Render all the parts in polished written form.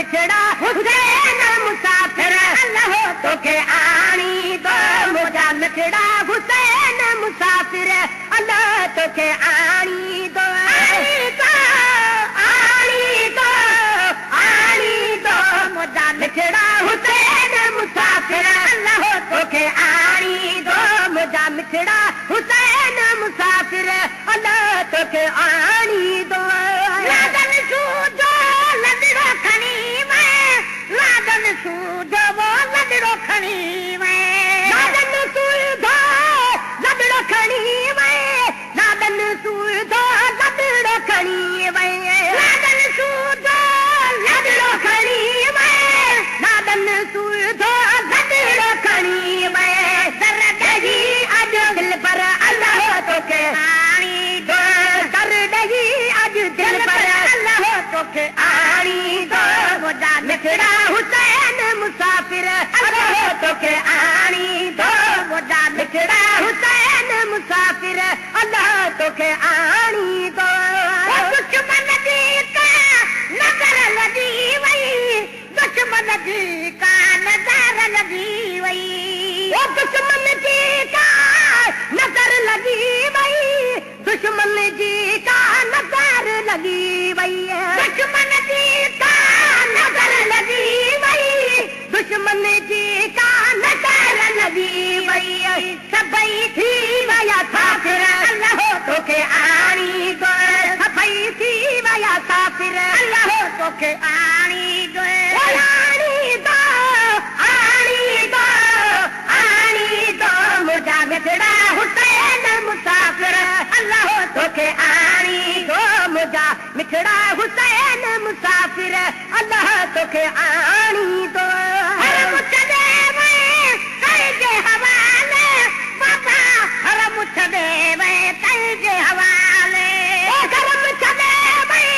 मिठड़ा हुसैन मुसाफिर अल्लाह तोखे आणी दो मुझा मिठड़ा हुसैन मुसाफिर अल्लाह तोखे आणी दो मुझा मिठड़ा हुसैन मुसाफिर अल्लाह तोखे आणी दो मुझा मिठड़ा हुसैन मुसाफिर अल्लाह तोखे आणी दो लादन सूजो लदड़ो खणी मैं लादन सूजो वो लदड़ो खणी मैं लादन सूजो लदड़ो खणी मैं लादन सूजो लदड़ो खणी मैं लादन सूजो लदड़ो खणी मैं लादन सूजो लदड़ो खणी मैं दर्द ही अज दिल पर अल्लाह तोखे आणी दो दर्द ही अज दिल पर अल्लाह तोखे आणी दो मुझा मिठड़ा हुसैन मुसाफिर अल्लाह तोखे आणी दो मुझा मिठड़ा हुसैन मुसाफिर अल्लाह तोखे आणी दो दुश्मन जी का नजर लगी वई दुश्मन जी का नजर लगी वई दुश्मन जी का नजर लगी वई दुश्मन जी का नजर लगी वई दुश्मन जी का नजर लगी वई दुश्मन जी का नजर लगी वई सभई थी वया साफिर अल्लाह तोखे आणी दो सभई थी वया साफिर अल्लाह तोखे आणी दो आणी दो आणी दो आणी दो मुझा मिठड़ा हुसैन मुसाफिर अल्लाह तोखे आणी दो मुझा मिठड़ा हुसैन मुसाफिर अल्लाह तोखे आणी दो हर मुछदे में कइजे हवाले बाबा हर मुछदे में कइजे हवाले हर मुछदे में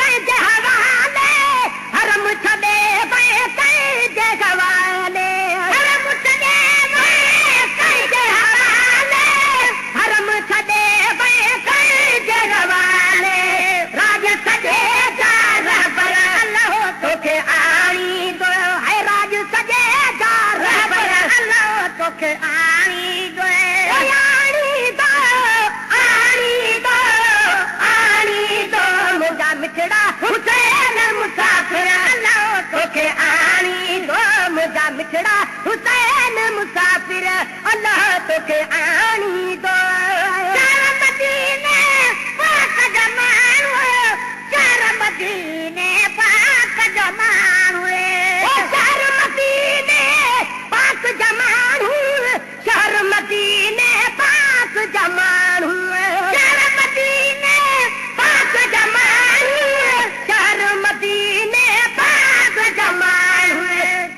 कइजे हवाले हर मुछदे में कइजे हवाले हर मुछदे में कइजे हवाले हर मुछदे में कइजे हवाले राज सजे जा रहबर अल्लाह तोखे आणी दो है राज सजे जा रहबर अल्लाह तोखे आणी दो आणी दो आणी दो आणी दो मुझा मिठड़ा हुसैन मुसाफिर अल्लाह तोखे आणी दो मुझा मिठड़ा हुसैन मुसाफिर अल्लाह तोखे आणी दो चार मदीने पाक जमानो चार मदीने पाक जमानो चार मदीने पाक जमानो चार मदीने पाक जमानो चार मदीने पाक जमानो चार मदीने पाक जमानो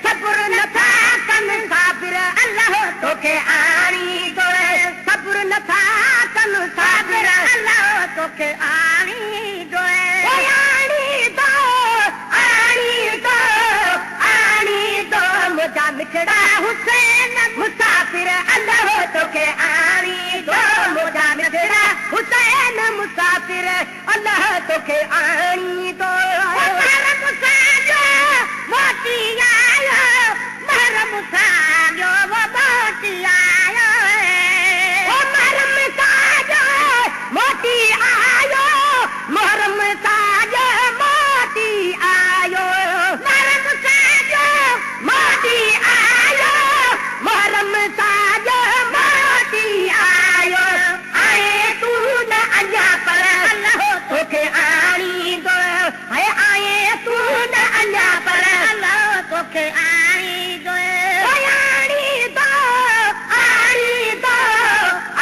सब्र नथा कन साबिर अल्लाह तोखे आणी दो सब्र नथा कन साबिर अल्लाह तोखे आणी दो आणी दो आणी दो आणी दो मुझा मिठड़ा हुसैन मुसाफिर अल्लाह तोखे आणी दो मुझा मिठड़ा हुसैन मुसाफिर अल्लाह तोखे आणी दो महरम साजो मोती आयो महरम साजो वो मोती आयो महरम साजो मोती आयो महरम साजो मोती आयो महरम साजो मोती आयो महरम साजो मोती आयो आए तू न अञा पर अल्लाह तोखे आणी दो है आए तू न अञा पर अल्लाह तोखे आणी दो आणी दो आणी दो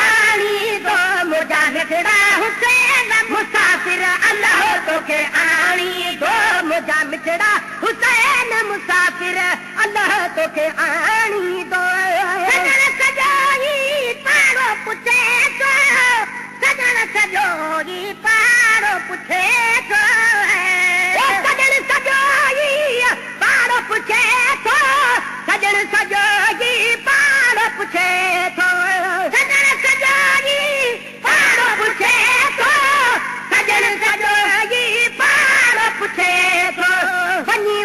आणी दो मुझा मिठड़ा हुसैन मुसाफिर अल्लाह तोखे आणी दो मुझा मिठड़ा हुसैन मुसाफिर अल्लाह तोखे आणी दो सजण सजोई पाड़ो पुछे तो सजण सजोई पाड़ो पुछे तो सजण सजोई पाड़ो पुछे तो सजण सजोई पाड़ो पुछे तो सजण सजोई पाड़ो पुछे तो सजण सजोई पाड़ो पुछे तो वञी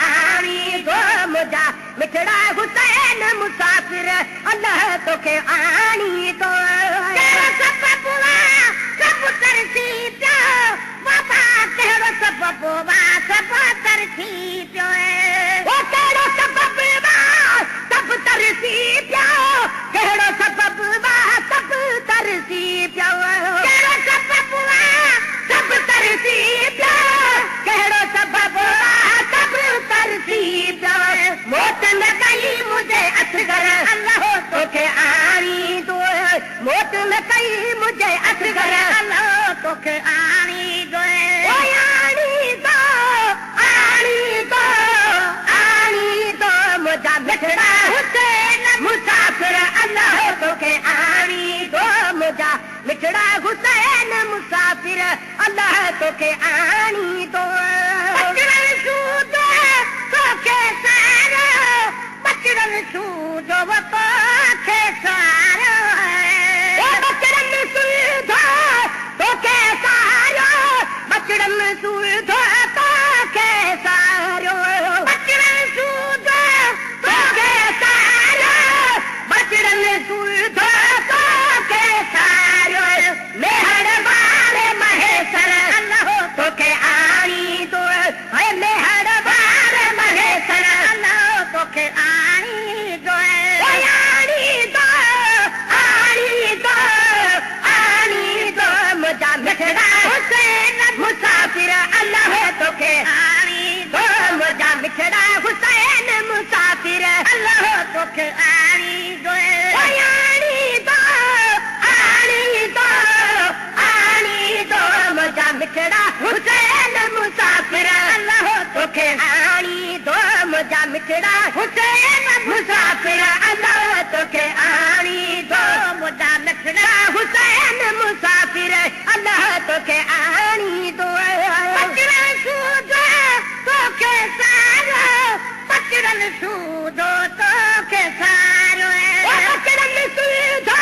आणी दो मुझा मिठड़ा हुसैन मुसाफिर अल्लाह तोखे आणी दो सब तरसी पियो बाबा कहिड़ो सबब वा सब तरसी पियो कहिड़ो सबब वा सब तरसी पियो कहिड़ो सबब वा सब तरसी पियो कहिड़ो सबब वा सब तरसी पियो कहिड़ो सबब वा सब तरसी पियो मोट न कई मुझे असगर अल्लाह तोखे आणी दो मोट न कई मुझे असगर अल्लाह तोखे आणी दो आणी दो आणी दो आणी दो मुझा मिठड़ा हुसैन मुसाफिर अल्लाह तोखे आणी दो मुझा मिठड़ा हुसैन मुसाफिर अल्लाह तोखे आणी दो तोखे सारो बचड़न सूदो तोखे सारो बचड़न सूदो तोखे सारो बचड़न सूदो तोखे सारो बचड़न सूदो तोखे सारो बचड़न सूदो तोखे सारो मेहर वारे महेश्वर अल्लाह तोखे आणी दो है मेहर वारे महेश्वर अल्लाह तोखे आणी दो आणी दो आणी दो आणी दो मुझा मिठड़ा हुसैन मुसाफिर अल्लाह तोखे आणी दो मुझा मिठड़ा हुसैन मुसाफिर अल्लाह तोखे आणी दो आणी दो आणी दो आणी दो मुझा मिठड़ा हुसैन मुसाफिर अल्लाह तोखे आणी दो मुझा मिठड़ा हुसैन मुसाफिर अल्लाह तोखे आणी दो मुझा मिठड़ा हुसैन मुसाफिर अल्लाह तोखे आणी दो बचड़न सूदो तोखे सारो बचड़न सूदो तोखे सारो बचड़न सूदो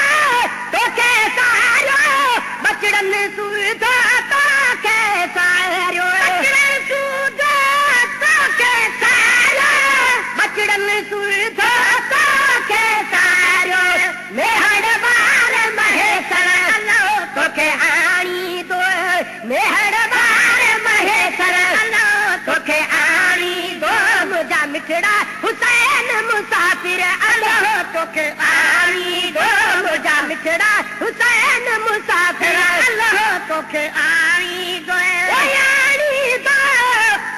तोखे सारो बचड़न सूदो तोखे सारो बचड़न सूदो तोखे सारो बचड़न सूदो तोखे सारो मेहर वारे महेश्वर अल्लाह तोखे आणी दो मेहर वारे महेश्वर अल्लाह तोखे आणी दो मुझा मिठड़ा हुसैन मुसाफिर अल्लाह तोखे आणी दो मुझा मिठड़ा हुसैन मुसाफिर अल्लाह तोखे आणी दो आणी दो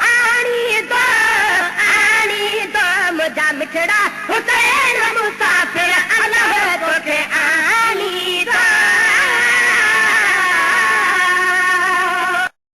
आणी दो आणी दो मुझा मिठड़ा